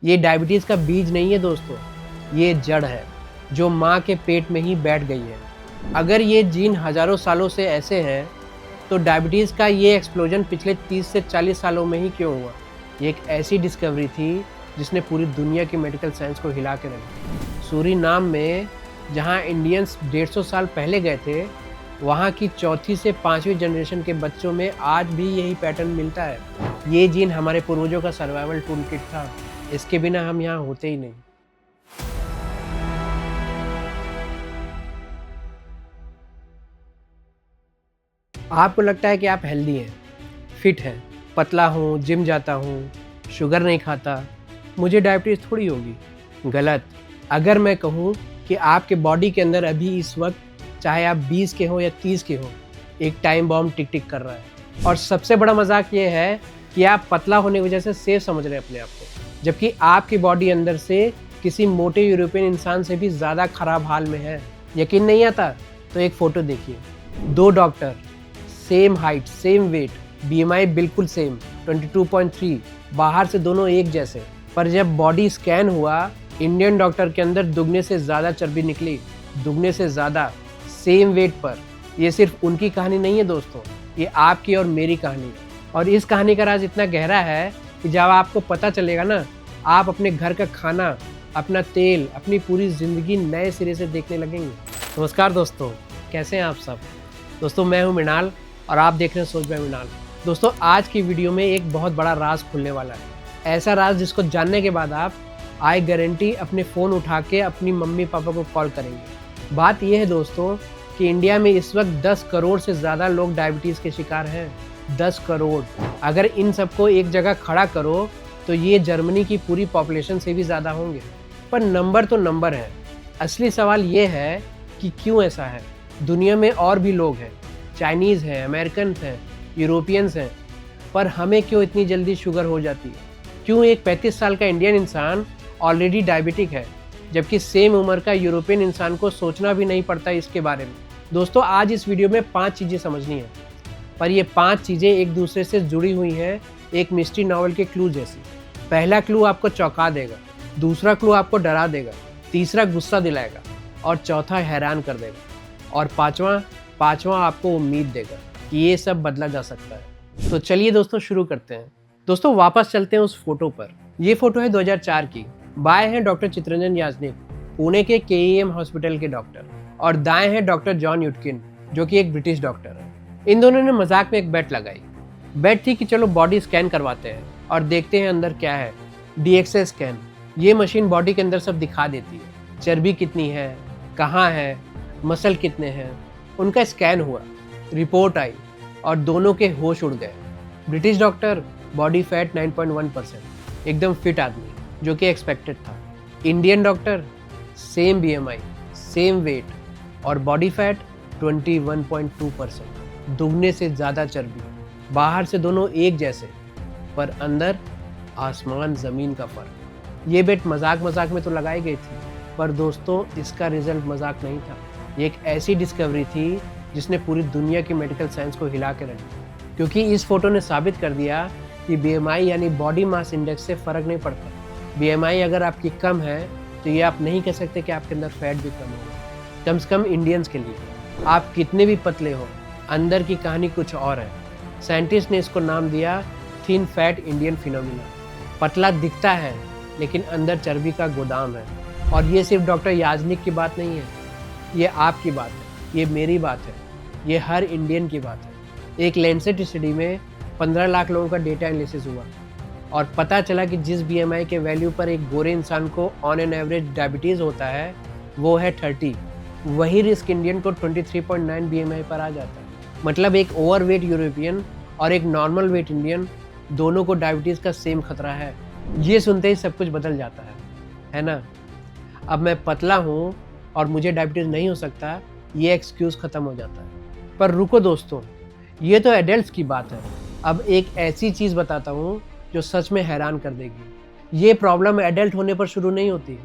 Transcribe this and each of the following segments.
ये डायबिटीज़ का बीज नहीं है दोस्तों, ये जड़ है जो माँ के पेट में ही बैठ गई है। अगर ये जीन हज़ारों सालों से ऐसे हैं, तो डायबिटीज़ का ये एक्सप्लोजन पिछले 30 से 40 सालों में ही क्यों हुआ? ये एक ऐसी डिस्कवरी थी जिसने पूरी दुनिया की मेडिकल साइंस को हिला के रख दिया। सूरीनाम में जहाँ इंडियंस 150 साल पहले गए थे, वहाँ की चौथी से 5वीं जनरेशन के बच्चों में आज भी यही पैटर्न मिलता है। ये जीन हमारे पूर्वजों का सर्वाइवल टूल किट था, इसके बिना हम यहाँ होते ही नहीं। आपको लगता है कि आप हेल्दी हैं, फिट हैं, पतला हूँ, जिम जाता हूँ, शुगर नहीं खाता, मुझे डायबिटीज़ थोड़ी होगी। गलत। अगर मैं कहूँ कि आपके बॉडी के अंदर अभी इस वक्त चाहे आप 20 के हो या 30 के हो, एक टाइम बॉम्ब टिक टिक कर रहा है। और सबसे बड़ा मजाक ये है कि आप पतला होने की वजह से सेफ समझ रहे हैं अपने आप को, जबकि आपकी बॉडी अंदर से किसी मोटे यूरोपियन इंसान से भी ज़्यादा खराब हाल में है। यकीन नहीं आता तो एक फ़ोटो देखिए। 2 doctor, same height, same weight, BMI बिल्कुल सेम 22.3, बाहर से दोनों एक जैसे, पर जब बॉडी स्कैन हुआ, इंडियन डॉक्टर के अंदर दुगने से ज़्यादा चर्बी निकली, दुगने से ज़्यादा, सेम वेट पर। ये सिर्फ उनकी कहानी नहीं है दोस्तों, ये आपकी और मेरी कहानी है। और इस कहानी का राज इतना गहरा है कि जब आपको पता चलेगा ना, आप अपने घर का खाना, अपना तेल, अपनी पूरी ज़िंदगी नए सिरे से देखने लगेंगे। नमस्कार दोस्तों, कैसे हैं आप सब? दोस्तों मैं हूं मृणाल और आप देख रहे हैं सोच बाय मृणाल। दोस्तों आज की वीडियो में एक बहुत बड़ा राज खुलने वाला है, ऐसा राज जिसको जानने के बाद आप आई गारंटी अपने फ़ोन उठा के अपनी मम्मी पापा को कॉल करेंगे। बात यह है दोस्तों कि इंडिया में इस वक्त 10 करोड़ से ज़्यादा लोग डायबिटीज़ के शिकार हैं। 10 करोड़। अगर इन सबको एक जगह खड़ा करो तो ये जर्मनी की पूरी पॉपुलेशन से भी ज़्यादा होंगे। पर नंबर तो नंबर है, असली सवाल ये है कि क्यों ऐसा है। दुनिया में और भी लोग हैं, चाइनीज़ हैं, अमेरिकन हैं, यूरोपियंस हैं, पर हमें क्यों इतनी जल्दी शुगर हो जाती है? क्यों एक 35 साल का इंडियन इंसान ऑलरेडी डायबिटिक है, जबकि सेम उम्र का यूरोपियन इंसान को सोचना भी नहीं पड़ता इसके बारे में? दोस्तों आज इस वीडियो में 5 चीज़ें समझनी है, पर ये 5 चीज़ें एक दूसरे से जुड़ी हुई हैं, एक मिस्ट्री नॉवल के क्लू जैसी। पहला क्लू आपको चौंका देगा, दूसरा क्लू आपको डरा देगा, तीसरा गुस्सा दिलाएगा और चौथा हैरान कर देगा, और पाँचवां आपको उम्मीद देगा कि ये सब बदला जा सकता है। तो चलिए दोस्तों शुरू करते हैं। दोस्तों वापस चलते हैं उस फोटो पर। ये फोटो है 2004 की। बाएं हैं डॉक्टर चित्तरंजन याजनिक, पुणे के केईएम हॉस्पिटल के डॉक्टर, और दाएं हैं डॉक्टर जॉन यूटकिन जो कि एक ब्रिटिश डॉक्टर है। इन दोनों ने मजाक में एक बेट लगाई। बेट थी कि चलो बॉडी स्कैन करवाते हैं और देखते हैं अंदर क्या है। DXA स्कैन, ये मशीन बॉडी के अंदर सब दिखा देती है, चर्बी कितनी है, कहाँ है, मसल कितने हैं। उनका स्कैन हुआ, रिपोर्ट आई और दोनों के होश उड़ गए। ब्रिटिश डॉक्टर बॉडी फैट 9.1%, एकदम फिट आदमी जो कि एक्सपेक्टेड था। Indian doctor same BMI, same weight और बॉडी फैट 21.2%, दुगने से ज़्यादा चर्बी। बाहर से दोनों एक जैसे, पर अंदर आसमान ज़मीन का फ़र्क। ये बेट मजाक में तो लगाई गई थी, पर दोस्तों इसका रिजल्ट मजाक नहीं था। ये एक ऐसी डिस्कवरी थी जिसने पूरी दुनिया की मेडिकल साइंस को हिला के रख दिया, क्योंकि इस फोटो ने साबित कर दिया कि BMI यानी बॉडी मास इंडेक्स से फ़र्क नहीं पड़ता। BMI अगर आपकी कम है तो ये आप नहीं कह सकते कि आपके अंदर फैट भी कम होगा। कम से कम इंडियंस के लिए, आप कितने भी पतले हो, अंदर की कहानी कुछ और है। साइंटिस्ट ने इसको नाम दिया थिन फैट इंडियन फिनोमिना। पतला दिखता है लेकिन अंदर चर्बी का गोदाम है। और ये सिर्फ डॉक्टर याजनिक की बात नहीं है, ये आपकी बात है, ये मेरी बात है, ये हर इंडियन की बात है। एक लैंसेट स्टडी में 15 लाख लोगों का डेटा एनालिसिस हुआ और पता चला कि जिस BMI के वैल्यू पर एक गोरे इंसान को ऑन एन एवरेज डायबिटीज़ होता है वो है 30। वही रिस्क इंडियन को 23.9 BMI पर आ जाता है। मतलब एक ओवरवेट यूरोपियन और एक नॉर्मल वेट इंडियन, दोनों को डायबिटीज़ का सेम खतरा है। ये सुनते ही सब कुछ बदल जाता है ना? अब मैं पतला हूँ और मुझे डायबिटीज़ नहीं हो सकता, ये एक्सक्यूज़ ख़त्म हो जाता है। पर रुको दोस्तों, ये तो एडल्ट्स की बात है। अब एक ऐसी चीज़ बताता हूँ जो सच में हैरान कर देगी। ये प्रॉब्लम एडल्ट होने पर शुरू नहीं होती,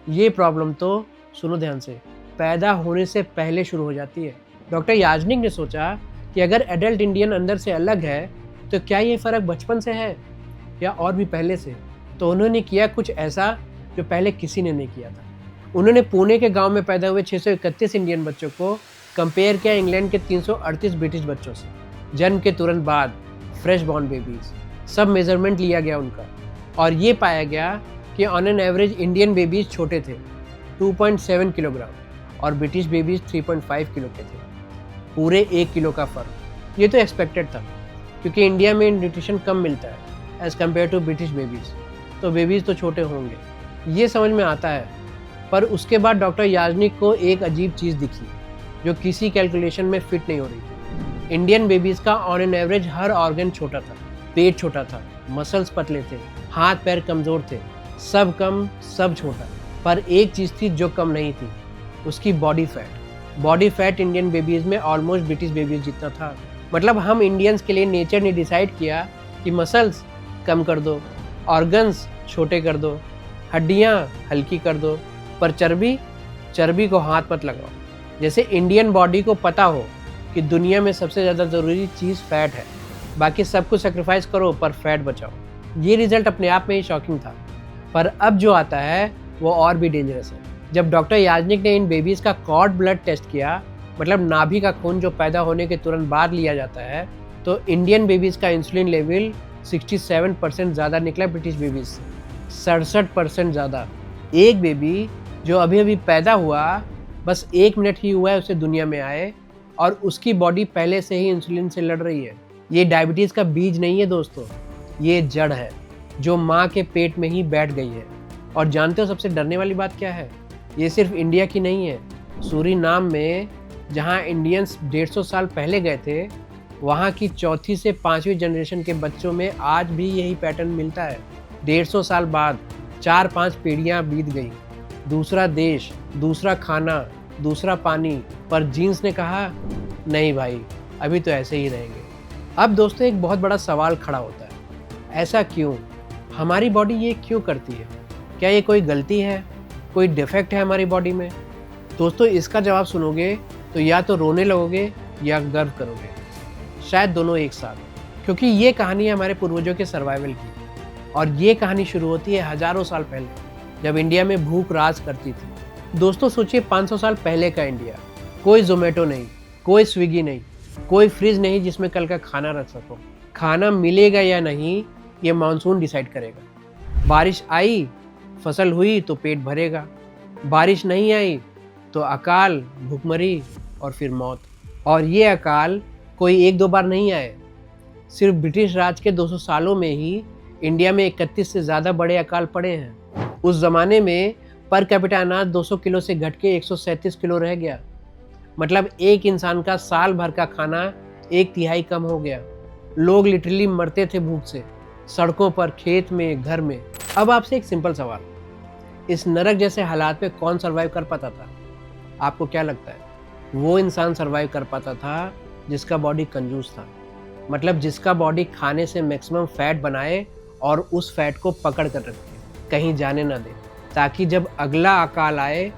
ये प्रॉब्लम तो सुनो ध्यान से, पैदा होने से पहले शुरू हो जाती है। डॉक्टर याजनिक ने सोचा कि अगर एडल्ट इंडियन अंदर से अलग है तो क्या ये फ़र्क बचपन से है या और भी पहले से? तो उन्होंने किया कुछ ऐसा जो पहले किसी ने नहीं किया था। उन्होंने पुणे के गांव में पैदा हुए 631 इंडियन बच्चों को कंपेयर किया इंग्लैंड के 338 ब्रिटिश बच्चों से। जन्म के तुरंत बाद फ्रेश बॉर्न बेबीज, सब मेजरमेंट लिया गया उनका, और ये पाया गया कि on an average Indian babies छोटे थे 2.7 किलोग्राम और ब्रिटिश बेबीज 3.5 किलो के थे, पूरे 1 किलो का फ़र्क। ये तो एक्सपेक्टेड था क्योंकि इंडिया में न्यूट्रिशन कम मिलता है as compare to British babies, तो बेबीज़ तो छोटे होंगे, ये समझ में आता है। पर उसके बाद डॉक्टर याजनिक को एक अजीब चीज़ दिखी जो किसी कैलकुलेशन में फिट नहीं हो रही थी। इंडियन बेबीज़ का on an average her organ छोटा था, पेट छोटा था, मसल्स पतले थे, हाथ पैर कमज़ोर थे, सब कम सब छोटा। पर एक चीज़ थी जो कम नहीं थी, उसकी body fat. Body fat Indian babies में ऑलमोस्ट ब्रिटिश बेबीज़ जितना था। मतलब हम इंडियंस के लिए नेचर ने डिसाइड किया कि मसल्स कम कर दो, ऑर्गन्स छोटे कर दो, हड्डियाँ हल्की कर दो, पर चर्बी को हाथ मत लगाओ। जैसे इंडियन बॉडी को पता हो कि दुनिया में सबसे ज़्यादा ज़रूरी चीज़ फैट है, बाकी सब कुछ सेक्रीफाइस करो पर फैट बचाओ। ये रिजल्ट अपने आप में ही शॉकिंग था, पर अब जो आता है वो और भी डेंजरस है। जब डॉक्टर याजनिक ने इन बेबीज़ का कॉर्ड ब्लड टेस्ट किया, मतलब नाभि का खून जो पैदा होने के तुरंत बाद लिया जाता है, तो इंडियन बेबीज़ का इंसुलिन लेवल 67% ज़्यादा निकला ब्रिटिश बेबीज़ से, 67% ज़्यादा। एक बेबी जो अभी अभी पैदा हुआ, बस 1 मिनट ही हुआ है उसे दुनिया में आए, और उसकी बॉडी पहले से ही इंसुलिन से लड़ रही है। ये डायबिटीज़ का बीज नहीं है दोस्तों, ये जड़ है जो माँ के पेट में ही बैठ गई है। और जानते हो सबसे डरने वाली बात क्या है? ये सिर्फ इंडिया की नहीं है, सूरीनाम में जहाँ इंडियंस 150 साल पहले गए थे, वहाँ की चौथी से 5वीं जनरेशन के बच्चों में आज भी यही पैटर्न मिलता है। 150 साल बाद 4-5 पीढ़ियाँ बीत गई, दूसरा देश, दूसरा खाना, दूसरा पानी, पर जीन्स ने कहा नहीं भाई, अभी तो ऐसे ही रहेंगे। अब दोस्तों एक बहुत बड़ा सवाल खड़ा होता है, ऐसा क्यों? हमारी बॉडी ये क्यों करती है? क्या ये कोई गलती है, कोई डिफेक्ट है हमारी बॉडी में? दोस्तों इसका जवाब सुनोगे तो या तो रोने लगोगे या गर्व करोगे, शायद दोनों एक साथ, क्योंकि ये कहानी है हमारे पूर्वजों के सर्वाइवल की। और ये कहानी शुरू होती है हज़ारों साल पहले, जब इंडिया में भूख राज करती थी। दोस्तों सोचिए 500 साल पहले का इंडिया, कोई जोमेटो नहीं, कोई स्विगी नहीं, कोई फ्रिज नहीं जिसमें कल का खाना रख सको। खाना मिलेगा या नहीं ये मानसून डिसाइड करेगा। बारिश आई, फसल हुई तो पेट भरेगा, बारिश नहीं आई तो अकाल, भूखमरी और फिर मौत। और ये अकाल कोई 1-2 बार नहीं आए, सिर्फ ब्रिटिश राज के 200 सालों में ही इंडिया में 31 से ज़्यादा बड़े अकाल पड़े हैं। उस ज़माने में पर कैपिटा अनाज 200 किलो से घट के 137 किलो रह गया। मतलब एक इंसान का साल भर का खाना 1/3 कम हो गया। लोग लिटरली मरते थे भूख से, सड़कों पर, खेत में, घर में। अब आपसे एक सिंपल सवाल, इस नरक जैसे हालात में कौन सर्वाइव कर पाता था? आपको क्या लगता है? वो इंसान सर्वाइव कर पाता था जिसका बॉडी कंजूस था, मतलब जिसका बॉडी खाने से मैक्सिमम फैट बनाए और उस फैट को पकड़ कर रखे, कहीं जाने ना दे, ताकि जब अगला अकाल आए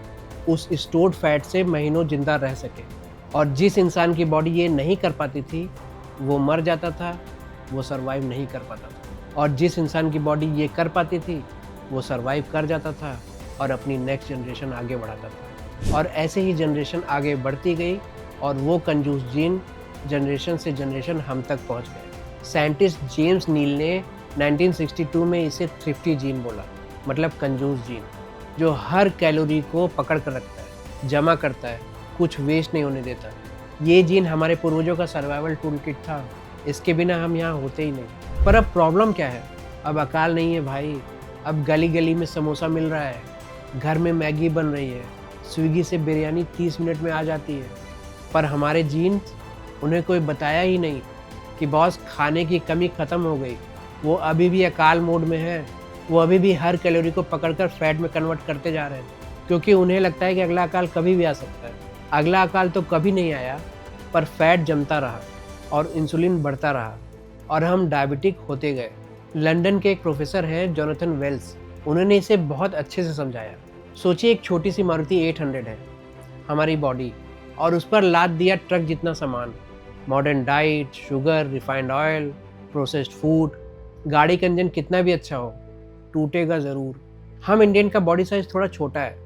उस स्टोर्ड फैट से महीनों जिंदा रह सके। और जिस इंसान की बॉडी ये नहीं कर पाती थी वो मर जाता था, वो सर्वाइव नहीं कर पाता था। और जिस इंसान की बॉडी ये कर पाती थी वो सर्वाइव कर जाता था और अपनी नेक्स्ट जनरेशन आगे बढ़ाता था। और ऐसे ही जनरेशन आगे बढ़ती गई और वो कंजूस जीन जनरेशन से जनरेशन हम तक पहुंच गए। साइंटिस्ट जेम्स नील ने 1962 में इसे थ्रिफ्टी जीन बोला, मतलब कंजूस जीन, जो हर कैलोरी को पकड़ कर रखता है, जमा करता है, कुछ वेस्ट नहीं होने देता। ये जीन हमारे पूर्वजों का सर्वाइवल टूल किट था, इसके बिना हम यहाँ होते ही नहीं। पर अब प्रॉब्लम क्या है? अब अकाल नहीं है भाई, अब गली गली में समोसा मिल रहा है, घर में मैगी बन रही है, स्विगी से बिरयानी 30 मिनट में आ जाती है। पर हमारे जीन्स, उन्हें कोई बताया ही नहीं कि बॉस खाने की कमी ख़त्म हो गई, वो अभी भी अकाल मोड में है, वो अभी भी हर कैलोरी को पकड़कर फैट में कन्वर्ट करते जा रहे हैं, क्योंकि उन्हें लगता है कि अगला अकाल कभी भी आ सकता है। अगला अकाल तो कभी नहीं आया, पर फैट जमता रहा और इंसुलिन बढ़ता रहा और हम डायबिटिक होते गए। लंदन के एक प्रोफेसर हैं जोनाथन वेल्स, उन्होंने इसे बहुत अच्छे से समझाया। सोचिए एक छोटी सी मारुति 800 है हमारी बॉडी, और उस पर लाद दिया ट्रक जितना सामान, modern diet, sugar, refined oil, processed food. गाड़ी का इंजन कितना भी अच्छा हो, टूटेगा ज़रूर। हम इंडियन का बॉडी साइज थोड़ा छोटा है,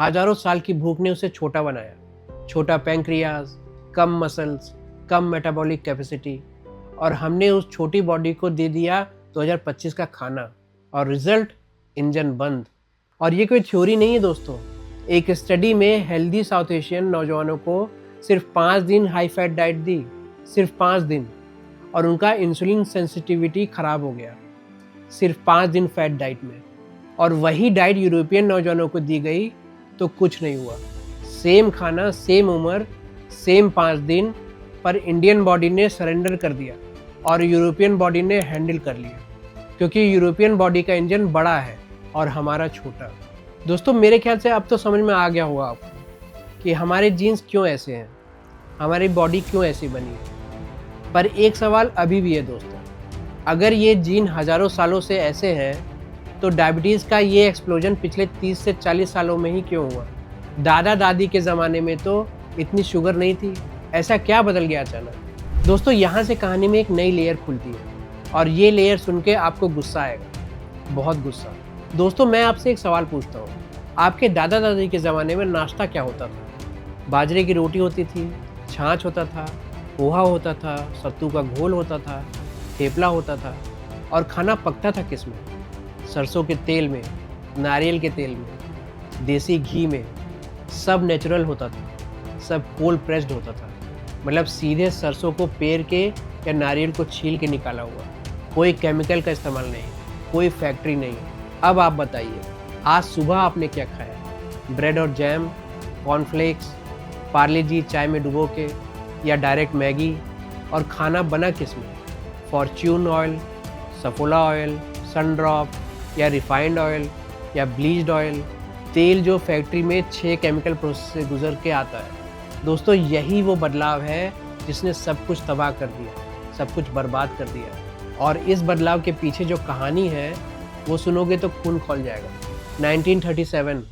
हज़ारों साल की भूख ने उसे छोटा बनाया। छोटा पैंक्रियाज, कम मसल्स, कम मेटाबॉलिक कैपेसिटी, और हमने उस छोटी बॉडी को दे दिया 2025 का खाना, और रिजल्ट इंजन बंद। और ये कोई थ्योरी नहीं है दोस्तों, एक स्टडी में हेल्दी साउथ एशियन नौजवानों को सिर्फ 5 दिन हाई फैट डाइट दी, सिर्फ 5 दिन, और उनका इंसुलिन सेंसिटिविटी खराब हो गया सिर्फ 5 दिन फैट डाइट में। और वही डाइट यूरोपियन नौजवानों को दी गई तो कुछ नहीं हुआ। सेम खाना, सेम उम्र, सेम 5 दिन, पर इंडियन बॉडी ने सरेंडर कर दिया और यूरोपियन बॉडी ने हैंडल कर लिया, क्योंकि यूरोपियन बॉडी का इंजन बड़ा है और हमारा छोटा। दोस्तों मेरे ख्याल से अब तो समझ में आ गया होगा आपको कि हमारे जीन्स क्यों ऐसे हैं, हमारी बॉडी क्यों ऐसी बनी है। पर एक सवाल अभी भी है दोस्तों, अगर ये जीन हज़ारों सालों से ऐसे हैं तो डायबिटीज़ का ये एक्सप्लोजन पिछले 30 से 40 सालों में ही क्यों हुआ? दादा दादी के ज़माने में तो इतनी शुगर नहीं थी, ऐसा क्या बदल गया अचानक? दोस्तों यहाँ से कहानी में एक नई लेयर खुलती है, और ये लेयर सुन के आपको गुस्सा आएगा, बहुत गुस्सा। दोस्तों मैं आपसे एक सवाल पूछता हूँ, आपके दादा दादी के ज़माने में नाश्ता क्या होता था? बाजरे की रोटी होती थी, छाछ होता था, पोहा होता था, सत्तू का घोल होता था, थेपला होता था, और खाना पकता था किस में? सरसों के तेल में, नारियल के तेल में, देसी घी में। सब नेचुरल होता था, सब कोल्ड प्रेस्ड होता था, मतलब सीधे सरसों को पेर के या नारियल को छील के निकाला हुआ, कोई केमिकल का इस्तेमाल नहीं, कोई फैक्ट्री नहीं। अब आप बताइए, आज सुबह आपने क्या खाया? ब्रेड और जैम, कॉर्नफ्लेक्स, पार्ले जी चाय में डुबो के, या डायरेक्ट मैगी? और खाना बना किस में? Fortune oil, Saffola oil, Sundrop, या रिफाइंड ऑयल, या ब्लीच्ड ऑयल? तेल जो फैक्ट्री में 6 केमिकल प्रोसेस से गुजर के आता है। दोस्तों यही वो बदलाव है जिसने सब कुछ तबाह कर दिया, सब कुछ बर्बाद कर दिया। और इस बदलाव के पीछे जो कहानी है वो सुनोगे तो खून खौल जाएगा। 1937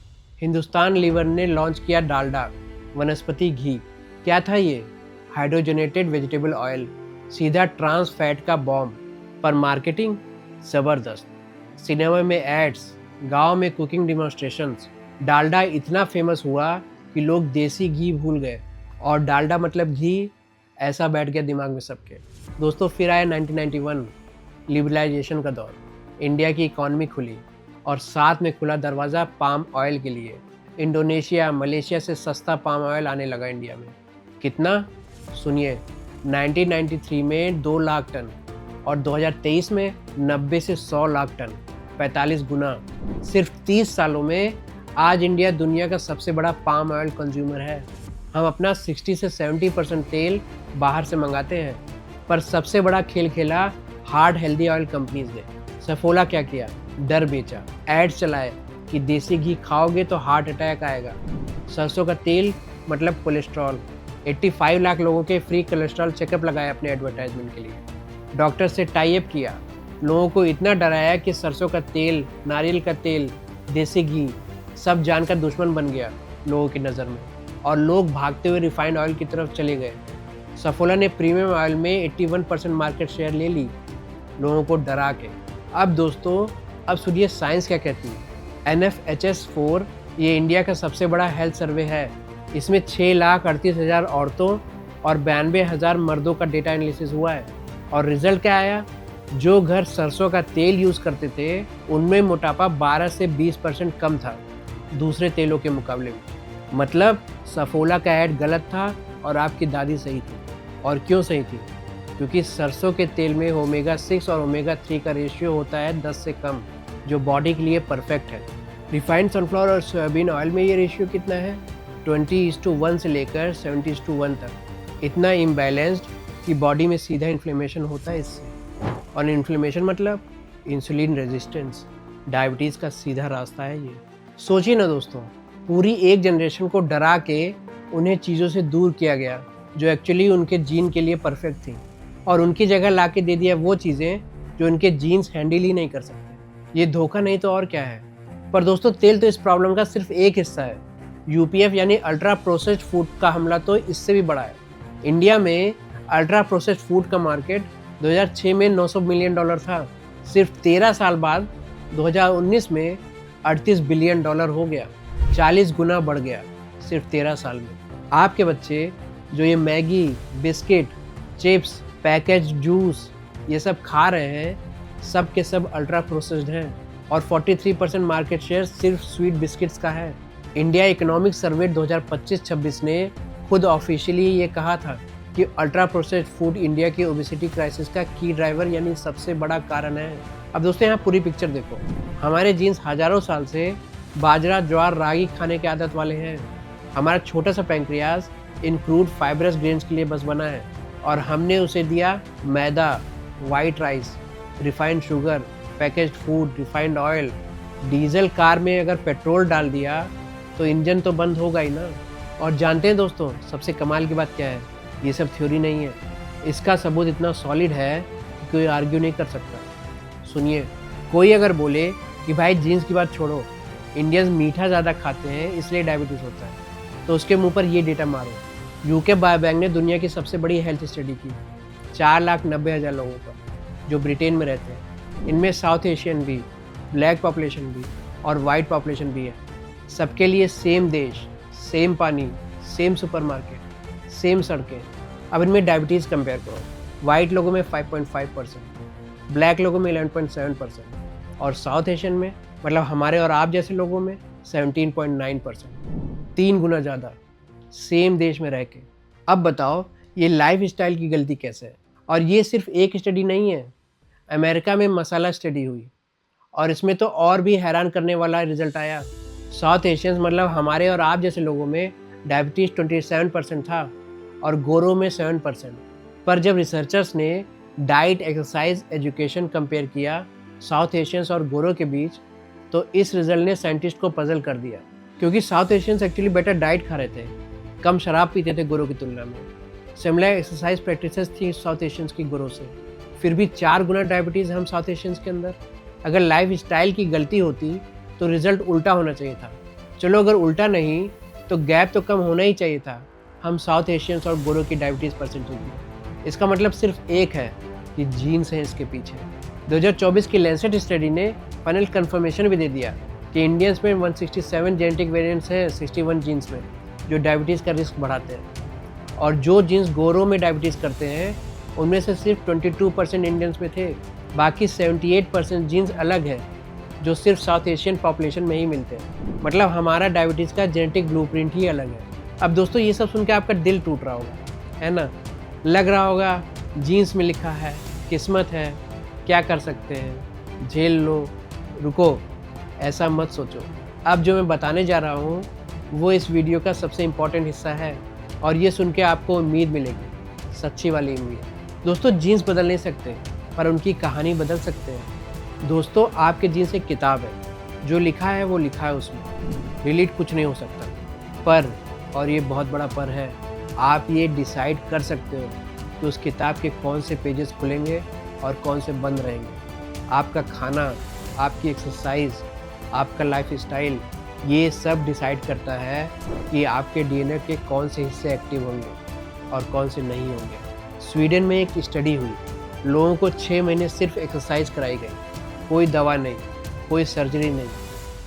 हिंदुस्तान लीवर ने लॉन्च किया डालडा, वनस्पति घी। क्या था ये? हाइड्रोजनेटेड वेजिटेबल ऑयल, सीधा ट्रांस फैट का बॉम्ब। पर मार्केटिंग ज़बरदस्त, सिनेमा में एड्स, गांव में कुकिंग डिमॉन्स्ट्रेशंस। डालडा इतना फेमस हुआ कि लोग देसी घी भूल गए, और डालडा मतलब घी, ऐसा बैठ गया दिमाग में सबके। दोस्तों फिर आया 1991, लिबरलाइजेशन का दौर। इंडिया की इकॉनमी खुली, और साथ में खुला दरवाज़ा पाम ऑयल के लिए। इंडोनेशिया, मलेशिया से सस्ता पाम ऑयल आने लगा इंडिया में। कितना? सुनिए, 1993 में 2 लाख टन, और 2023 में 90 से 100 लाख टन, 45 गुना। सिर्फ 30 सालों में आज इंडिया दुनिया का सबसे बड़ा पाम ऑयल कंज्यूमर है। हम अपना 60 से 70% तेल बाहर से मंगाते हैं। पर सबसे बड़ा खेल खेला हार्ड हेल्दी ऑयल कंपनीज ने। सफोला क्या किया? डर बेचा, एड्स चलाए कि देसी घी खाओगे तो हार्ट अटैक आएगा। सरसों का तेल मतलब कोलेस्ट्रॉल। 85 लाख लोगों के फ्री कोलेस्ट्रॉल चेकअप लगाए अपने एडवर्टाइजमेंट के लिए। डॉक्टर से टाई अप किया, लोगों को इतना डराया कि सरसों का तेल, नारियल का तेल, देसी घी सब जानकर दुश्मन बन गया लोगों की नज़र में, और लोग भागते हुए रिफाइंड ऑयल की तरफ चले गए। सफोला ने प्रीमियम ऑयल में 81% मार्केट शेयर ले ली, लोगों को डरा के। अब दोस्तों अब सुनिए साइंस क्या कहती है। NFHS4 ये इंडिया का सबसे बड़ा हेल्थ सर्वे है। इसमें 6,38,000 औरतों और 92,000 मर्दों का डेटा एनालिसिस हुआ है। और रिजल्ट क्या आया? जो घर सरसों का तेल यूज़ करते थे उनमें मोटापा 12 से 20% कम था दूसरे तेलों के मुकाबले में। मतलब सफोला का ऐड गलत था और आपकी दादी सही थी। और क्यों सही थी? क्योंकि सरसों के तेल में ओमेगा 6 और ओमेगा 3 का रेशियो होता है 10 से कम, जो बॉडी के लिए परफेक्ट है। रिफाइंड सनफ्लावर और सोयाबीन ऑयल में ये रेशियो कितना है? 20:1 से लेकर 70:1 तक। इतना इम्बैलेंस्ड कि बॉडी में सीधा इन्फ्लेमेशन होता है इससे। और इन्फ्लेमेशन मतलब इंसुलिन रेजिस्टेंस, डायबिटीज़ का सीधा रास्ता है ये। सोचिए ना दोस्तों, पूरी एक जनरेशन को डरा के उन्हें चीज़ों से दूर किया गया जो एक्चुअली उनके जीन के लिए परफेक्ट थी, और उनकी जगह ला के दे दिया वो चीज़ें जो उनके जीन्स हैंडल ही नहीं कर सकते। ये धोखा नहीं तो और क्या है। पर दोस्तों तेल तो इस प्रॉब्लम का सिर्फ एक हिस्सा है। UPF यानी अल्ट्रा प्रोसेस्ड फूड का हमला तो इससे भी बड़ा है। इंडिया में अल्ट्रा प्रोसेस्ड फूड का मार्केट 2006 में $900 मिलियन था। सिर्फ 13 साल बाद 2019 में 38 बिलियन डॉलर हो गया, 40 गुना बढ़ गया सिर्फ 13 साल में। आपके बच्चे जो ये Maggi, biscuit, chips, package juice ये सब खा रहे हैं, सब के सब अल्ट्रा प्रोसेस्ड हैं और 43% मार्केट शेयर सिर्फ स्वीट बिस्किट्स का है। इंडिया इकोनॉमिक सर्वे 2025-26 ने खुद ऑफिशियली ये कहा था कि अल्ट्रा प्रोसेस्ड फूड इंडिया की ओबेसिटी क्राइसिस का की ड्राइवर यानी सबसे बड़ा कारण है। अब दोस्तों यहाँ पूरी पिक्चर देखो। हमारे जीन्स हजारों साल से बाजरा, ज्वार, रागी खाने की आदत वाले हैं। हमारा छोटा सा pancreas in crude fibrous grains के लिए बस बना है और हमने उसे दिया मैदा, white rice, refined sugar, packaged food, refined oil. Diesel car में अगर पेट्रोल डाल दिया तो इंजन तो बंद होगा ही ना। और जानते हैं दोस्तों, सबसे कमाल की बात क्या है? ये सब थ्योरी नहीं है, इसका सबूत इतना सॉलिड है कि कोई आर्ग्यू नहीं कर सकता। सुनिए, कोई अगर बोले कि भाई जीन्स की बात छोड़ो, इंडियंस मीठा ज़्यादा खाते हैं इसलिए डायबिटीज़ होता है, तो उसके मुंह पर ये डेटा मारो। यूके बायोबैंक ने दुनिया की सबसे बड़ी हेल्थ स्टडी की 4,90,000 लोगों पर जो ब्रिटेन में रहते हैं। इनमें साउथ एशियन भी, ब्लैक पॉपुलेशन भी और वाइट पॉपुलेशन भी है। सबके लिए सेम देश, सेम पानी, सेम सुपरमार्केट, सेम सड़कें। अब इनमें डायबिटीज़ कंपेयर करो। वाइट लोगों में 5.5%, ब्लैक लोगों में 11.7% और साउथ एशियन में मतलब हमारे और आप जैसे लोगों में 17.9%, 3 गुना ज़्यादा सेम देश में रह के। अब बताओ ये लाइफ स्टाइल की गलती कैसे है? और ये सिर्फ एक स्टडी नहीं है, अमेरिका में मसाला स्टडी हुई और इसमें तो और भी हैरान करने वाला रिजल्ट आया। साउथ एशियंस मतलब हमारे और आप जैसे लोगों में डायबिटीज़ 27% था और गोरों में 7%। पर जब रिसर्चर्स ने डाइट, एक्सरसाइज, एजुकेशन कंपेयर किया साउथ एशियंस और गोरों के बीच, तो इस रिजल्ट ने साइंटिस्ट को पजल कर दिया, क्योंकि south Asians actually better diet खा रहे थे, कम शराब पीते थे गोरों की तुलना में। सिमिलर एक्सरसाइज प्रैक्टिसेस थी साउथ एशियंस की गोरों से, फिर भी 4 गुना डायबिटीज़ हम साउथ एशियंस के अंदर। अगर लाइफ स्टाइल की गलती होती तो रिजल्ट उल्टा होना चाहिए था। चलो अगर उल्टा नहीं तो गैप तो कम होना ही चाहिए था हम साउथ एशियंस और गोरों की डायबिटीज़ परसेंटेज में। इसका मतलब सिर्फ एक है कि जीन्स हैं इसके पीछे। 2024 की लैंसेट स्टडी ने फाइनल कंफर्मेशन भी दे दिया कि इंडियंस में 167 जेनेटिक वेरिएंट्स हैं 61 जीन्स में जो डायबिटीज़ का रिस्क बढ़ाते हैं। और जो जीन्स गोरों में डायबिटीज़ करते हैं उनमें से सिर्फ 22% इंडियंस में थे, बाकी 78% जीन्स अलग है जो सिर्फ साउथ एशियन पॉपुलेशन में ही मिलते हैं। मतलब हमारा डायबिटीज़ का जेनेटिक ब्लूप्रिंट ही अलग है। अब दोस्तों ये सब सुन के आपका दिल टूट रहा होगा, है ना? लग रहा होगा जीन्स में लिखा है, किस्मत है, क्या कर सकते हैं, झेल लो। रुको, ऐसा मत सोचो। अब जो मैं बताने जा रहा हूँ वो इस वीडियो का सबसे इम्पॉर्टेंट हिस्सा है और ये सुन के आपको उम्मीद मिलेगी, सच्ची वाली उम्मीद। दोस्तों जीन्स बदल नहीं सकते पर उनकी कहानी बदल सकते हैं। दोस्तों आपके जीन्स एक किताब है, जो लिखा है वो लिखा है, उसमें डिलीट कुछ नहीं हो सकता। पर, और ये बहुत बड़ा पर है, आप ये डिसाइड कर सकते हो कि उस किताब के कौन से पेजेस खुलेंगे और कौन से बंद रहेंगे। आपका खाना, आपकी एक्सरसाइज, आपका लाइफ स्टाइल, ये सब डिसाइड करता है कि आपके डीएनए के कौन से हिस्से एक्टिव होंगे और कौन से नहीं होंगे। स्वीडन में एक स्टडी हुई, लोगों को 6 महीने सिर्फ एक्सरसाइज कराई गई, कोई दवा नहीं, कोई सर्जरी नहीं।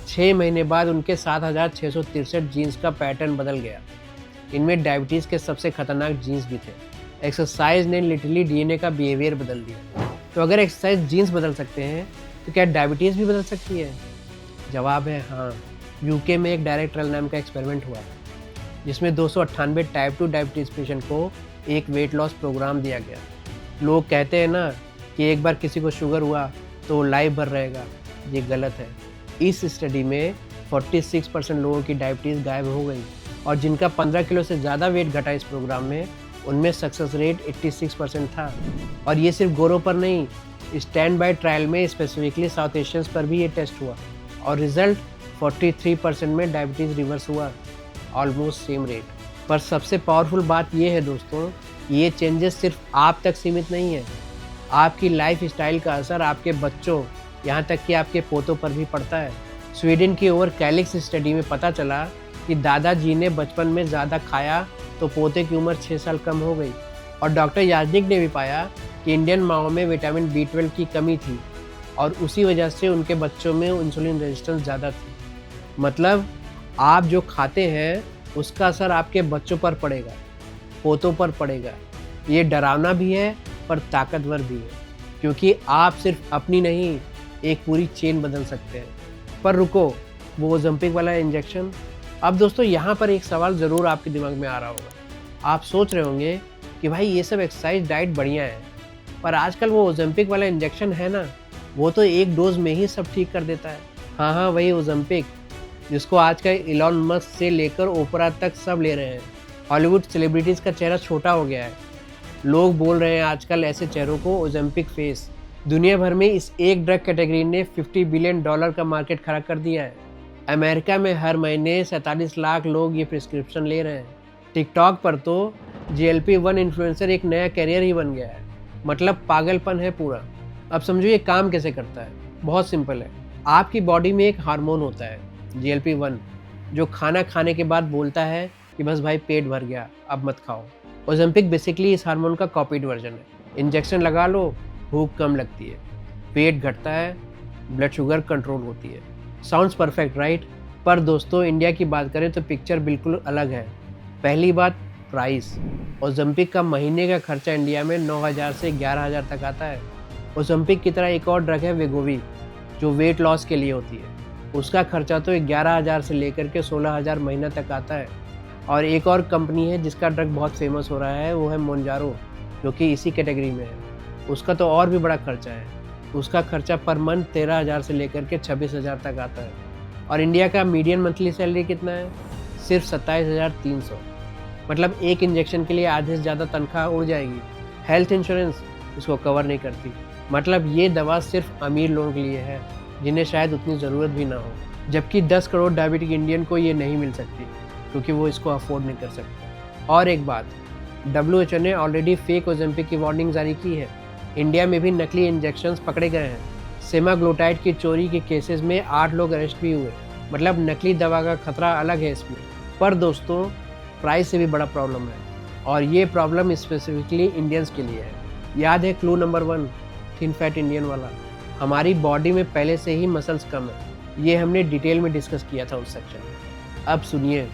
6 महीने बाद उनके 7,663 जीन्स का पैटर्न बदल गया। इनमें डायबिटीज़ के सबसे खतरनाक जीन्स भी थे। एक्सरसाइज ने लिटरली डीएनए का बिहेवियर बदल दिया। तो अगर एक्सरसाइज जीन्स बदल सकते हैं तो क्या डायबिटीज़ भी बदल सकती है? जवाब है हाँ। यूके में एक डायरेक्ट ट्रायल नाम का एक्सपेरिमेंट हुआ जिसमें 298 टाइप 2 डायबिटीज़ पेशेंट को एक वेट लॉस प्रोग्राम दिया गया। लोग कहते हैं ना कि एक बार किसी को शुगर हुआ तो लाइफ भर रहेगा, ये गलत है। इस स्टडी में 46% लोगों की डायबिटीज़ गायब हो गई और जिनका 15 किलो से ज़्यादा वेट घटा इस प्रोग्राम में, उनमें सक्सेस रेट 86% था। और ये सिर्फ गोरों पर नहीं, स्टैंड बाय ट्रायल में स्पेसिफिकली साउथ एशियंस पर भी ये टेस्ट हुआ और रिजल्ट 43% में डायबिटीज़ रिवर्स हुआ, ऑलमोस्ट सेम रेट। पर सबसे पावरफुल बात ये है दोस्तों, ये चेंजेस सिर्फ आप तक सीमित नहीं है। आपकी लाइफ स्टाइल का असर आपके बच्चों, यहाँ तक कि आपके पोतों पर भी पड़ता है। स्वीडन की ओवर कैलिक्स स्टडी में पता चला कि दादाजी ने बचपन में ज़्यादा खाया तो पोते की उम्र 6 साल कम हो गई। और डॉक्टर याजनिक ने भी पाया कि इंडियन माओं में विटामिन B12 की कमी थी, और उसी वजह से उनके बच्चों में इंसुलिन रेजिस्टेंस ज़्यादा थी। मतलब आप जो खाते हैं उसका असर आपके बच्चों पर पड़ेगा, पोतों पर पड़ेगा। ये डरावना भी है पर ताकतवर भी है, क्योंकि आप सिर्फ अपनी नहीं एक पूरी चेन बदल सकते हैं। पर रुको, वो ओज़ेम्पिक वाला इंजेक्शन। अब दोस्तों यहाँ पर एक सवाल ज़रूर आपके दिमाग में आ रहा होगा। आप सोच रहे होंगे कि भाई ये सब एक्सरसाइज डाइट बढ़िया है, पर आजकल वो ओज़ेम्पिक वाला इंजेक्शन है ना, वो तो एक डोज में ही सब ठीक कर देता है। हाँ, वही ओज़ेम्पिक, जिसको आजकल इलॉन मस्क से लेकर ओपरा तक सब ले रहे हैं। हॉलीवुड सेलिब्रिटीज़ का चेहरा छोटा हो गया है। लोग बोल रहे हैं आजकल ऐसे चेहरों को ओज़ेम्पिक फेस। दुनिया भर में इस एक ड्रग कैटेगरी ने $50 बिलियन का मार्केट खड़ा कर दिया है। अमेरिका में हर महीने 47 लाख लोग ये प्रिस्क्रिप्शन ले रहे हैं। टिकटॉक पर तो GLP-1 इन्फ्लुएंसर एक नया करियर ही बन गया है। मतलब पागलपन है पूरा। अब समझो ये काम कैसे करता है। बहुत सिंपल है। आपकी बॉडी में एक हार्मोन होता है GLP-1, जो खाना खाने के बाद बोलता है कि बस भाई पेट भर गया, अब मत खाओ। ओज़ेम्पिक बेसिकली इस हार्मोन का कॉपीड वर्जन है। इंजेक्शन लगा लो, भूख कम लगती है, पेट घटता है, ब्लड शुगर कंट्रोल होती है। Sounds perfect right? पर दोस्तों इंडिया की बात करें तो पिक्चर बिल्कुल अलग है। पहली बात, प्राइस। ओज़ेम्पिक का महीने का खर्चा इंडिया में 9,000 से 11,000 तक आता है। ओज़ेम्पिक की तरह एक और ड्रग है वेगोवी, जो वेट लॉस के लिए होती है। उसका खर्चा तो 11,000 से लेकर के 16,000 महीना तक आता है। और एक और कंपनी है जिसका ड्रग बहुत फेमस हो रहा है, वो है मोन्जारो, जो कि इसी कैटेगरी में है। उसका तो और भी बड़ा खर्चा है। उसका खर्चा पर मंथ 13,000 से लेकर के 26,000 तक आता है। और इंडिया का मीडियन मंथली सैलरी कितना है? सिर्फ 27,300। मतलब एक इंजेक्शन के लिए आधे से ज़्यादा तनख्वाह उड़ जाएगी। हेल्थ इंश्योरेंस इसको कवर नहीं करती। मतलब ये दवा सिर्फ अमीर लोगों के लिए है, जिन्हें शायद उतनी ज़रूरत भी ना हो। जबकि 10 करोड़ डायबिटिक इंडियन को ये नहीं मिल सकती, क्योंकि वो इसको अफोर्ड नहीं कर सकते। और एक बात, WHO ने ऑलरेडी फेक ओज़ेम्पिक की वार्निंग जारी की है। इंडिया में भी नकली इंजेक्शंस पकड़े गए हैं। सेमाग्लोटाइड की चोरी के केसेस में 8 लोग अरेस्ट भी हुए। मतलब नकली दवा का खतरा अलग है इसमें। पर दोस्तों प्राइस से भी बड़ा प्रॉब्लम है, और ये प्रॉब्लम स्पेसिफिकली इंडियंस के लिए है। याद है clue number 1, thin fat Indian वाला। हमारी बॉडी में पहले से ही मसल्स कम है। ये हमने डिटेल में डिस्कस किया था उस सेक्शन में। अब सुनिए,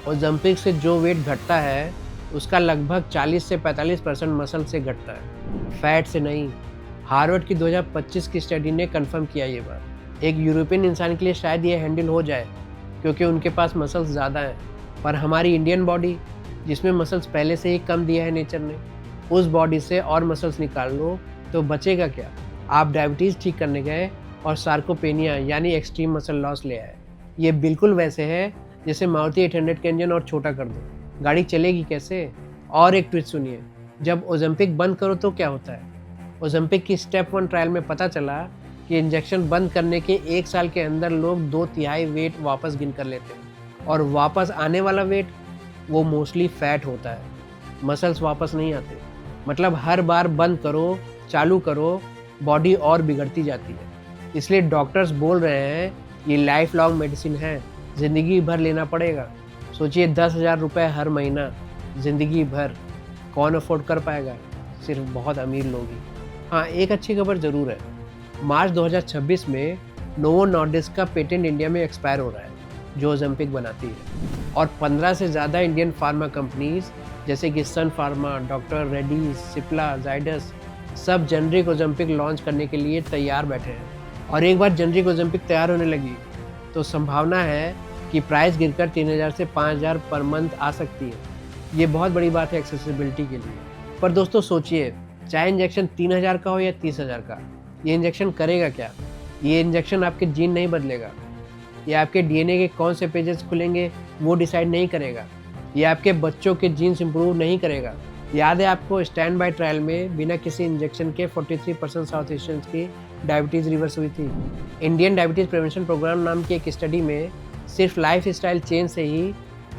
ओज़ेम्पिक से जो वेट घटता है उसका लगभग 40 से 45% मसल से घटता है, फैट से नहीं। हार्वर्ड की 2025 की स्टडी ने कंफर्म किया ये बात। एक यूरोपियन इंसान के लिए शायद ये हैंडल हो जाए, क्योंकि उनके पास मसल्स ज़्यादा हैं। पर हमारी इंडियन बॉडी, जिसमें मसल्स पहले से ही कम दिया है नेचर ने, उस बॉडी से और मसल्स निकाल लो तो बचेगा क्या? आप डायबिटीज़ ठीक करने गए और सार्कोपेनिया यानी एक्सट्रीम मसल लॉस ले आए। ये बिल्कुल वैसे है जैसे मारुति 800 का इंजन और छोटा कर दो, गाड़ी चलेगी कैसे? और एक ट्विस्ट सुनिए, जब ओज़ेम्पिक बंद करो तो क्या होता है? ओज़ेम्पिक की स्टेप 1 ट्रायल में पता चला कि इंजेक्शन बंद करने के 1 साल के अंदर लोग 2/3 वेट वापस गिन कर लेते हैं, और वापस आने वाला वेट वो मोस्टली फैट होता है, मसल्स वापस नहीं आते। मतलब हर बार बंद करो चालू करो, बॉडी और बिगड़ती जाती है। इसलिए डॉक्टर्स बोल रहे हैं ये लाइफ लॉन्ग मेडिसिन है, ज़िंदगी भर लेना पड़ेगा। सोचिए 10,000 रुपये हर महीना, ज़िंदगी भर। कौन अफोर्ड कर पाएगा? सिर्फ बहुत अमीर लोग ही। हाँ, एक अच्छी खबर ज़रूर है। मार्च 2026 में नोवो नॉर्डिस्क का पेटेंट इंडिया में एक्सपायर हो रहा है, जो ओज़ेम्पिक बनाती है। और 15 से ज़्यादा इंडियन फार्मा कंपनीज़ जैसे कि सन फार्मा, डॉक्टर रेड्डीज, सिप्ला, जाइडस सब जेनरिक ओज़ेम्पिक लॉन्च करने के लिए तैयार बैठे हैं। और एक बार जेनरिक ओज़ेम्पिक तैयार होने लगी तो संभावना है कि प्राइस गिरकर 3,000 से 5,000 पर मंथ आ सकती है। ये बहुत बड़ी बात है एक्सेसिबिलिटी के लिए। पर दोस्तों सोचिए, चाहे इंजेक्शन 3,000 का हो या 30,000 का, ये इंजेक्शन करेगा क्या? ये इंजेक्शन आपके जीन नहीं बदलेगा। ये आपके DNA के कौन से पेजेस खुलेंगे वो डिसाइड नहीं करेगा। ये आपके बच्चों के जीन्स इंप्रूव नहीं करेगा। याद है आपको स्टैंड बाय ट्रायल में बिना किसी इंजेक्शन के 43% साउथ एशियंस की डायबिटीज़ रिवर्स हुई थी। इंडियन डायबिटीज़ प्रिवेंशन प्रोग्राम नाम की एक स्टडी में सिर्फ लाइफ स्टाइल चेंज से ही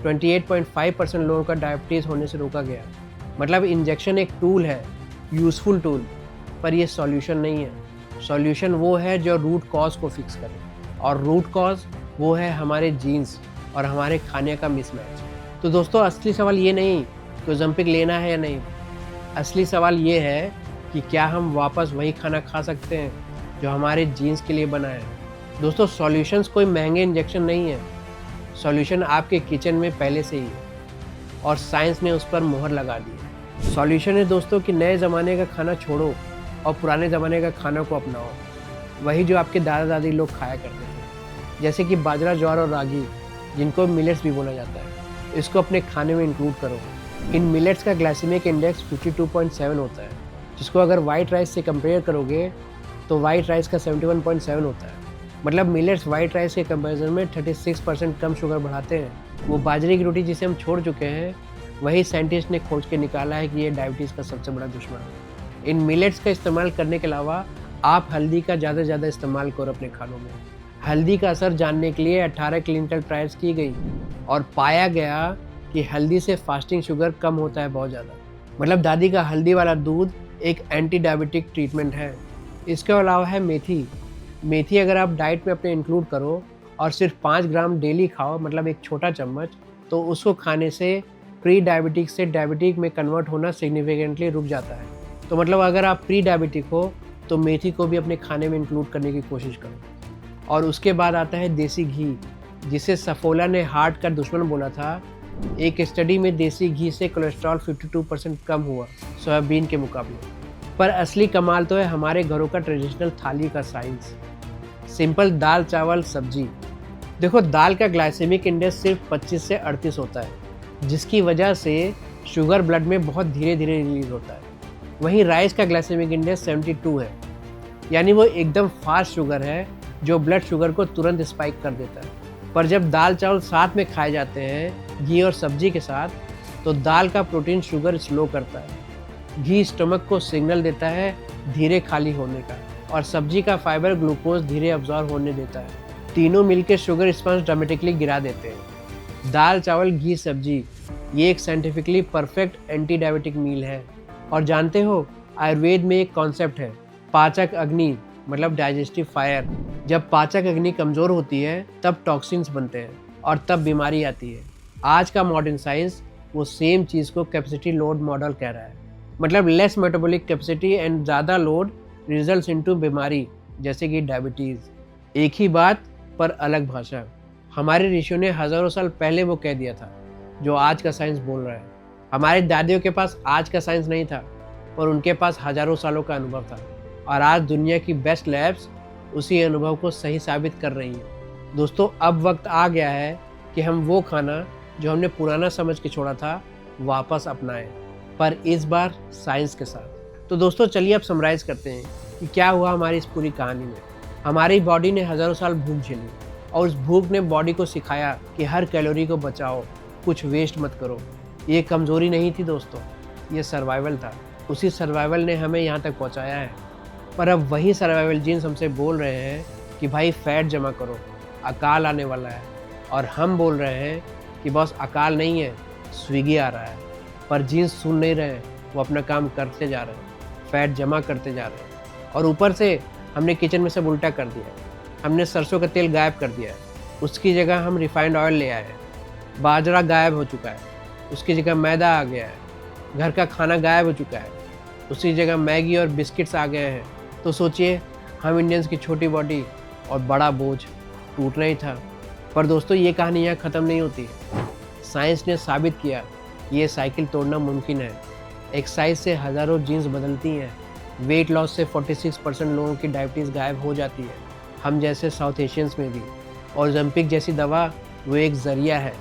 28.5% लोगों का डायबिटीज़ होने से रोका गया। मतलब इंजेक्शन एक टूल है, यूज़फुल टूल, पर ये सॉल्यूशन नहीं है। सॉल्यूशन वो है जो रूट कॉज को फिक्स करे, और रूट कॉज वो है हमारे जीन्स और हमारे खाने का मिसमैच। तो दोस्तों असली सवाल ये नहीं कि ओज़ेम्पिक लेना है या नहीं, असली सवाल ये है कि क्या हम वापस वही खाना खा सकते हैं जो हमारे जीन्स के लिए बना है। दोस्तों, सॉल्यूशंस कोई महंगे इंजेक्शन नहीं है, सॉल्यूशन आपके किचन में पहले से ही है और साइंस ने उस पर मोहर लगा दी है। सॉल्यूशन है दोस्तों कि नए ज़माने का खाना छोड़ो और पुराने ज़माने का खाना को अपनाओ, वही जो आपके दादा दादी लोग खाया करते थे, जैसे कि बाजरा, ज्वार और रागी, जिनको मिलेट्स भी बोला जाता है। इसको अपने खाने में इंक्लूड करो। इन मिलेट्स का ग्लाइसेमिक इंडेक्स 52.7 होता है, जिसको अगर वाइट राइस से कंपेयर करोगे तो वाइट राइस का 71.7 होता है। मतलब मिलेट्स वाइट राइस के कंपैरिजन में 36% कम शुगर बढ़ाते हैं। वो बाजरे की रोटी जिसे हम छोड़ चुके हैं, वही साइंटिस्ट ने खोज के निकाला है कि ये डायबिटीज़ का सबसे बड़ा दुश्मन है। इन मिलेट्स का इस्तेमाल करने के अलावा आप हल्दी का ज़्यादा से ज़्यादा इस्तेमाल करो अपने खानों में। हल्दी का असर जानने के लिए 18 क्लिनिकल ट्रायल्स की गई और पाया गया कि हल्दी से फास्टिंग शुगर कम होता है बहुत ज़्यादा। मतलब दादी का हल्दी वाला दूध एक एंटी डायबिटिक ट्रीटमेंट है। इसके अलावा है मेथी। मेथी अगर आप डाइट में अपने इंक्लूड करो और सिर्फ 5 ग्राम डेली खाओ, मतलब एक छोटा चम्मच, तो उसको खाने से प्री डायबिटिक से डायबिटिक में कन्वर्ट होना सिग्निफिकेंटली रुक जाता है। तो मतलब अगर आप प्री डायबिटिक हो तो मेथी को भी अपने खाने में इंक्लूड करने की कोशिश करो। और उसके बाद आता है देसी घी, जिसे सफोला ने हार्ट का दुश्मन बोला था। एक स्टडी में देसी घी से कोलेस्ट्रॉल 52% कम हुआ सोयाबीन के मुकाबले। पर असली कमाल तो है हमारे घरों का ट्रेडिशनल थाली का साइंस। सिंपल दाल, चावल, सब्जी। देखो, दाल का ग्लाइसेमिक इंडेक्स सिर्फ 25 से 38 होता है, जिसकी वजह से शुगर ब्लड में बहुत धीरे धीरे रिलीज होता है। वहीं राइस का ग्लाइसेमिक इंडेक्स 72 है, यानी वो एकदम फास्ट शुगर है जो ब्लड शुगर को तुरंत स्पाइक कर देता है। पर जब दाल चावल साथ में खाए जाते हैं घी और सब्जी के साथ, तो दाल का प्रोटीन शुगर स्लो करता है, घी स्टमक को सिग्नल देता है धीरे खाली होने का, और सब्जी का फाइबर ग्लूकोज धीरे अब्जॉर्ब होने देता है। तीनों मिलकर शुगर रिस्पॉन्स ड्रामेटिकली गिरा देते हैं। दाल, चावल, घी, सब्जी, ये एक साइंटिफिकली परफेक्ट एंटी डायबिटिक मील है। और जानते हो, आयुर्वेद में एक कॉन्सेप्ट है, पाचक अग्नि, मतलब डाइजेस्टिव फायर। जब पाचक अग्नि कमज़ोर होती है तब टॉक्सिन्स बनते हैं और तब बीमारी आती है। आज का मॉडर्न साइंस वो सेम चीज़ को कैपेसिटी लोड मॉडल कह रहा है। मतलब लेस मेटाबॉलिक कैपेसिटी एंड ज़्यादा लोड रिजल्ट्स इनटू बीमारी, जैसे कि डायबिटीज़। एक ही बात पर अलग भाषा। हमारे ऋषियों ने हज़ारों साल पहले वो कह दिया था जो आज का साइंस बोल रहा है। हमारे दादियों के पास आज का साइंस नहीं था, पर उनके पास हज़ारों सालों का अनुभव था, और आज दुनिया की बेस्ट लैब्स उसी अनुभव को सही साबित कर रही हैं। दोस्तों, अब वक्त आ गया है कि हम वो खाना जो हमने पुराना समझ के छोड़ा था वापस अपनाएं, पर इस बार साइंस के साथ। तो दोस्तों, चलिए अब समराइज़ करते हैं कि क्या हुआ हमारी इस पूरी कहानी में। हमारी बॉडी ने हज़ारों साल भूख झेली और उस भूख ने बॉडी को सिखाया कि हर कैलोरी को बचाओ, कुछ वेस्ट मत करो। ये कमज़ोरी नहीं थी दोस्तों, ये सर्वाइवल था। उसी सर्वाइवल ने हमें यहाँ तक पहुँचाया है। पर अब वही सर्वाइवल जीन्स हमसे बोल रहे हैं कि भाई फैट जमा करो, अकाल आने वाला है। और हम बोल रहे हैं कि बॉस अकाल नहीं है, स्विगी आ रहा है। पर जीन्स सुन नहीं रहे हैं, वो अपना काम करते जा रहे हैं, फैट जमा करते जा रहे हैं। और ऊपर से हमने किचन में सब उल्टा कर दिया है। हमने सरसों का तेल गायब कर दिया है, उसकी जगह हम रिफाइंड ऑयल ले आए हैं। बाजरा गायब हो चुका है, उसकी जगह मैदा आ गया है। घर का खाना गायब हो चुका है, उसकी जगह मैगी और बिस्किट्स आ गए हैं। तो सोचिए, हम इंडियंस की छोटी बॉडी और बड़ा बोझ टूटना ही था। पर दोस्तों, ये कहानी यहाँ ख़त्म नहीं होती। साइंस ने साबित किया ये साइकिल तोड़ना मुमकिन है। एक्सरसाइज से हज़ारों जीन्स बदलती हैं, वेट लॉस से 46% लोगों की डायबिटीज़ गायब हो जाती है, हम जैसे साउथ एशियंस में भी। और ओलंपिक जैसी दवा वो एक ज़रिया है,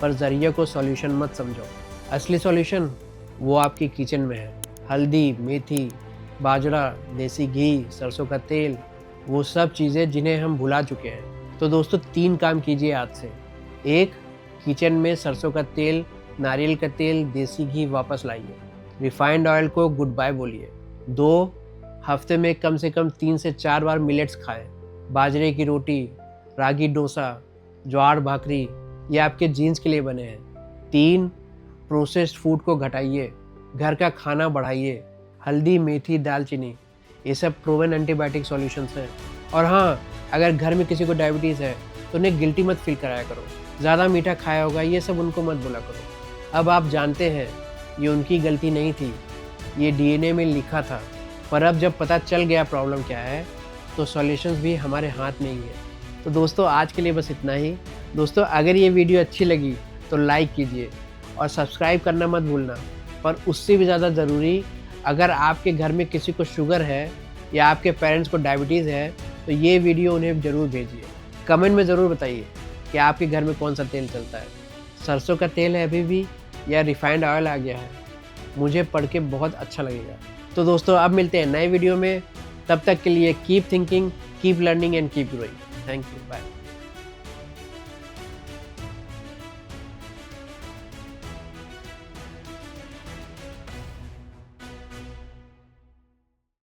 पर ज़रिया को सॉल्यूशन मत समझो। असली सॉल्यूशन वो आपकी किचन में है। हल्दी, मेथी, बाजरा, देसी घी, सरसों का तेल, वो सब चीज़ें जिन्हें हम भुला चुके हैं। तो दोस्तों, 3 काम कीजिए आज से। 1, किचन में सरसों का तेल, नारियल का तेल, देसी घी वापस लाइए। रिफाइंड ऑयल को गुड बाय बोलिए। 2, हफ्ते में कम से कम 3 से 4 बार मिलेट्स खाएं। बाजरे की रोटी, रागी डोसा, ज्वार भाकरी, ये आपके जीन्स के लिए बने हैं। 3, प्रोसेस्ड फूड को घटाइए, घर का खाना बढ़ाइए। हल्दी, मेथी, दालचीनी, ये सब प्रूवन एंटीबायोटिक सॉल्यूशंस हैं। और हाँ, अगर घर में किसी को डायबिटीज़ है तो उन्हें गिल्टी मत फील कराया करो। ज़्यादा मीठा खाया होगा, ये सब उनको मत बोला करो। अब आप जानते हैं ये उनकी गलती नहीं थी, ये डीएनए में लिखा था। पर अब जब पता चल गया प्रॉब्लम क्या है, तो सॉल्यूशंस भी हमारे हाथ में ही है। तो दोस्तों आज के लिए बस इतना ही। दोस्तों अगर ये वीडियो अच्छी लगी तो लाइक कीजिए और सब्सक्राइब करना मत भूलना। पर उससे भी ज़्यादा ज़रूरी, अगर आपके घर में किसी को शुगर है या आपके पेरेंट्स को डायबिटीज़ है तो ये वीडियो उन्हें ज़रूर भेजिए। कमेंट में ज़रूर बताइए कि आपके घर में कौन सा तेल चलता है, सरसों का तेल है अभी भी या रिफाइंड ऑयल आ गया है। मुझे पढ़ के बहुत अच्छा लगेगा। तो दोस्तों अब मिलते हैं नए वीडियो में, तब तक के लिए keep thinking, keep learning and keep growing. Thank you, bye.